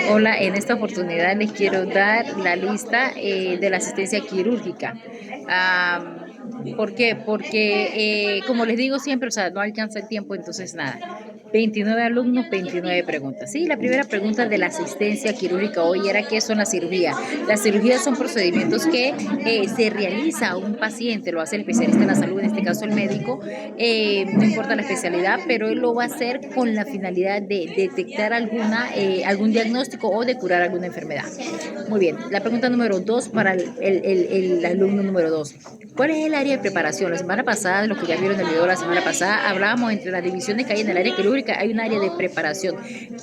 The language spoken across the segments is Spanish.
Hola, en esta oportunidad les quiero dar la lista de la asistencia quirúrgica. ¿Por qué? Porque, como les digo siempre, o sea, no alcanza el tiempo, entonces nada. 29 alumnos, 29 preguntas. Sí, la primera pregunta de la asistencia quirúrgica hoy era ¿qué son las cirugías? Las cirugías son procedimientos que se realiza a un paciente, lo hace el especialista en la salud, en este caso el médico, no importa la especialidad, pero él lo va a hacer con la finalidad de detectar algún diagnóstico o de curar alguna enfermedad. Muy bien, la pregunta número 2 para el alumno número 2. ¿Cuál es el área de preparación? La semana pasada, los que ya vieron el video de la semana pasada, hablábamos entre las divisiones que hay en el área quirúrgica, hay un área de preparación.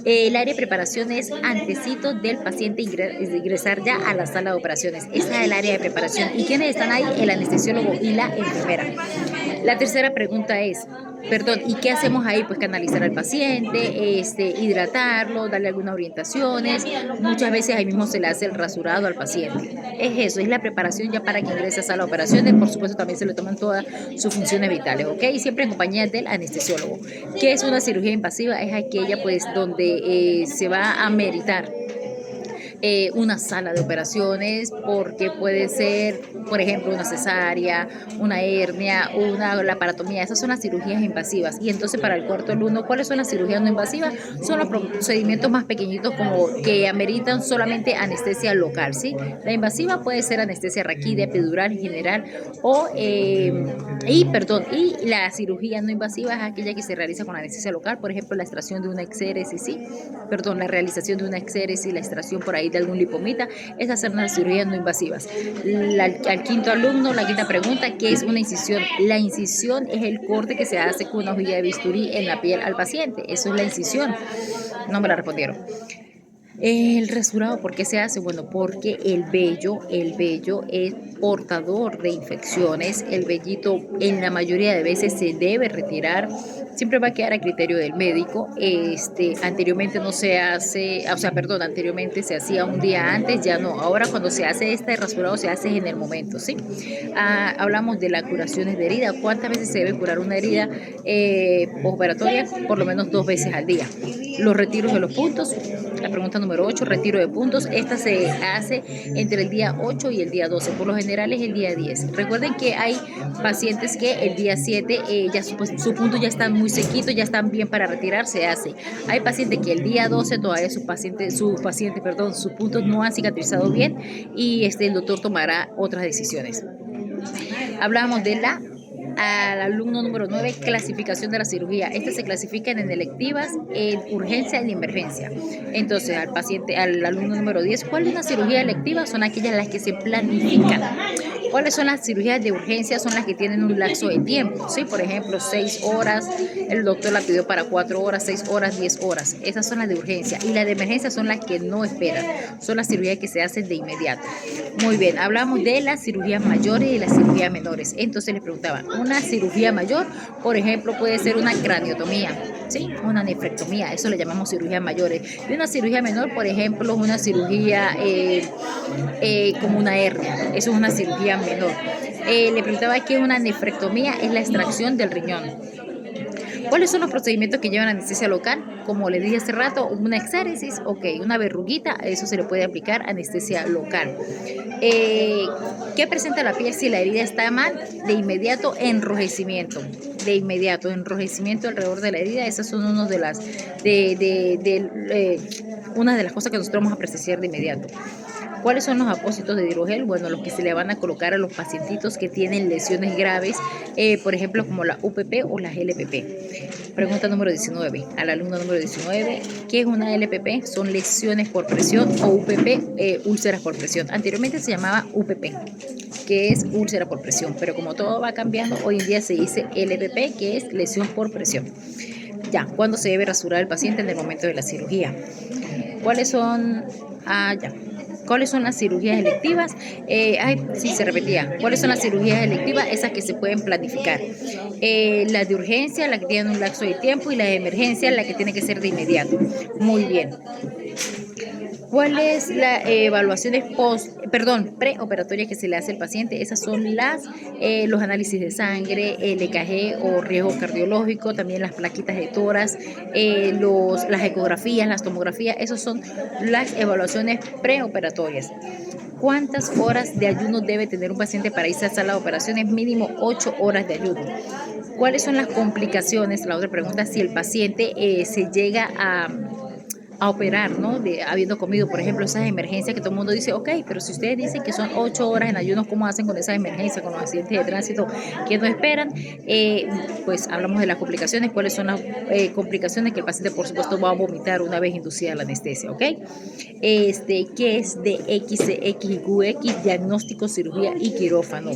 El área de preparación es antecito del paciente ingresar ya a la sala de operaciones. Esa es el área de preparación. ¿Y quiénes están ahí? El anestesiólogo y la enfermera. La tercera pregunta es, perdón, ¿y qué hacemos ahí? Pues canalizar al paciente, hidratarlo, darle algunas orientaciones. Muchas veces ahí mismo se le hace el rasurado al paciente. Es eso, es la preparación ya para que ingrese a sala de operaciones. Por supuesto, también se le toman todas sus funciones vitales, ¿ok? Y siempre en compañía del anestesiólogo. ¿Qué es una cirugía invasiva? Es aquella, pues, donde se va a meritar una sala de operaciones porque puede ser, por ejemplo, una cesárea, una hernia, una laparotomía. Esas son las cirugías invasivas. Y entonces para el cuarto alumno, ¿cuáles son las cirugías no invasivas? Son los procedimientos más pequeñitos como que ameritan solamente anestesia local, ¿sí? La invasiva puede ser anestesia raquídea, epidural, general y la cirugía no invasiva es aquella que se realiza con anestesia local, por ejemplo, la extracción de una exéresis, ¿sí? La realización de una exéresis, la extracción por ahí de algún lipomita, esas son las cirugías no invasivas. Al quinto alumno, la quinta pregunta, ¿qué es una incisión? La incisión es el corte que se hace con una hojilla de bisturí en la piel al paciente, eso es la incisión. No me la respondieron. El rasurado, ¿por qué se hace? Bueno, porque el vello es portador de infecciones. El vellito en la mayoría de veces se debe retirar. Siempre va a quedar a criterio del médico. Anteriormente no se hace, o sea, perdón, anteriormente se hacía un día antes, ya no. Ahora cuando se hace este rasurado se hace en el momento, ¿sí? Hablamos de las curaciones de herida. ¿Cuántas veces se debe curar una herida postoperatoria? Por lo menos 2 veces al día. Los retiros de los puntos. La pregunta número 8, retiro de puntos. Esta se hace entre el día 8 y el día 12. Por lo general es el día 10. Recuerden que hay pacientes que el día 7 ya su punto ya están muy sequitos, ya están bien para retirar, se hace. Hay pacientes que el día 12 todavía sus puntos no han cicatrizado bien y el doctor tomará otras decisiones. Hablamos de al alumno número 9, clasificación de la cirugía. Estas se clasifican en electivas, en urgencia y en emergencia. Entonces, al alumno número 10, ¿cuál es una cirugía electiva? Son aquellas las que se planifican. ¿Cuáles son las cirugías de urgencia? Son las que tienen un lapso de tiempo, ¿sí? Por ejemplo, 6 horas, el doctor la pidió para 4 horas, 6 horas, 10 horas. Esas son las de urgencia. Y las de emergencia son las que no esperan. Son las cirugías que se hacen de inmediato. Muy bien, hablamos de las cirugías mayores y las cirugías menores. Entonces les preguntaba, una cirugía mayor, por ejemplo, puede ser una craniotomía, ¿sí? Una nefrectomía, eso le llamamos cirugías mayores. Y una cirugía menor, por ejemplo, es una cirugía como una hernia, eso es una cirugía menor. Le preguntaba qué es una nefrectomía, es la extracción del riñón. ¿Cuáles son los procedimientos que llevan anestesia local? Como le dije hace rato, una exéresis, ok, una verruguita, eso se le puede aplicar anestesia local. ¿Qué presenta la piel si la herida está mal? De inmediato, enrojecimiento. De inmediato, enrojecimiento alrededor de la herida. Esas son una de las cosas que nosotros vamos a apreciar de inmediato. ¿Cuáles son los apósitos de hidrogel? Bueno, los que se le van a colocar a los pacientitos que tienen lesiones graves, por ejemplo, como la UPP o las LPP. Pregunta número 19, al alumno número 19, ¿qué es una LPP? Son lesiones por presión o UPP, úlceras por presión. Anteriormente se llamaba UPP, que es úlcera por presión, pero como todo va cambiando, hoy en día se dice LPP, que es lesión por presión. Ya, ¿cuándo se debe rasurar el paciente? En el momento de la cirugía. ¿Cuáles son? Ya. ¿Cuáles son las cirugías electivas? Sí, se repetía. ¿Cuáles son las cirugías electivas? Esas que se pueden planificar. Las de urgencia, la que tienen un lapso de tiempo, y la de emergencia, la que tiene que ser de inmediato. Muy bien. ¿Cuál es la evaluaciones preoperatorias que se le hace al paciente? Esas son los análisis de sangre, el EKG o riesgo cardiológico, también las plaquitas de tórax, las ecografías, las tomografías, esas son las evaluaciones preoperatorias. ¿Cuántas horas de ayuno debe tener un paciente para irse a sala de operaciones? Mínimo 8 horas de ayuno. ¿Cuáles son las complicaciones? La otra pregunta, si el paciente se llega a operar, ¿no? Habiendo comido, por ejemplo, esas emergencias que todo el mundo dice, ok, pero si ustedes dicen que son 8 horas en ayunos, ¿cómo hacen con esas emergencias, con los accidentes de tránsito que no esperan? Pues hablamos de las complicaciones, cuáles son las complicaciones que el paciente, por supuesto, va a vomitar una vez inducida la anestesia, ¿ok? ¿Qué es DXX y QX? Diagnóstico, cirugía y quirófano.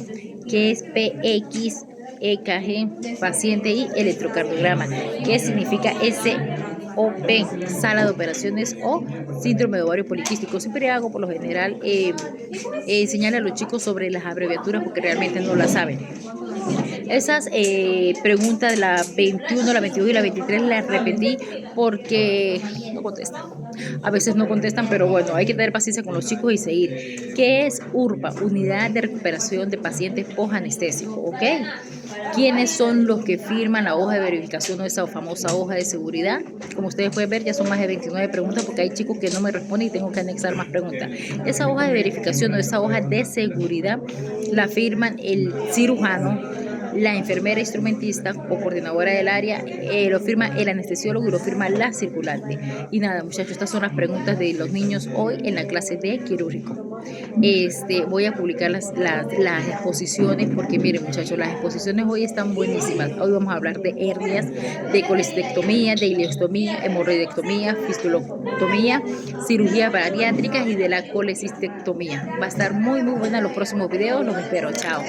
¿Qué es PX? EKG, paciente y electrocardiograma. ¿Qué significa SOP? Sala de operaciones o síndrome de ovario poliquístico. Siempre hago por lo general enseñarle a los chicos sobre las abreviaturas porque realmente no las saben. Esas preguntas de la 21, la 22 y la 23 las repetí porque no contestan. A veces no contestan, pero bueno, hay que tener paciencia con los chicos y seguir. ¿Qué es URPA? Unidad de Recuperación de Pacientes Post-Anestésicos, ¿ok? ¿Quiénes son los que firman la hoja de verificación o esa famosa hoja de seguridad? Como ustedes pueden ver, ya son más de 29 preguntas porque hay chicos que no me responden y tengo que anexar más preguntas. Esa hoja de verificación o esa hoja de seguridad la firman el cirujano, la enfermera instrumentista o coordinadora del área, lo firma el anestesiólogo y lo firma la circulante. Y nada, muchachos, estas son las preguntas de los niños hoy en la clase de quirúrgico. Voy a publicar las exposiciones porque miren, muchachos, las exposiciones hoy están buenísimas. Hoy vamos a hablar de hernias, de colestectomía, de ileostomía, hemorroidectomía, fistuloctomía, cirugía bariátrica y de la colecistectomía. Va a estar muy buena los próximos videos. Los espero. Chao.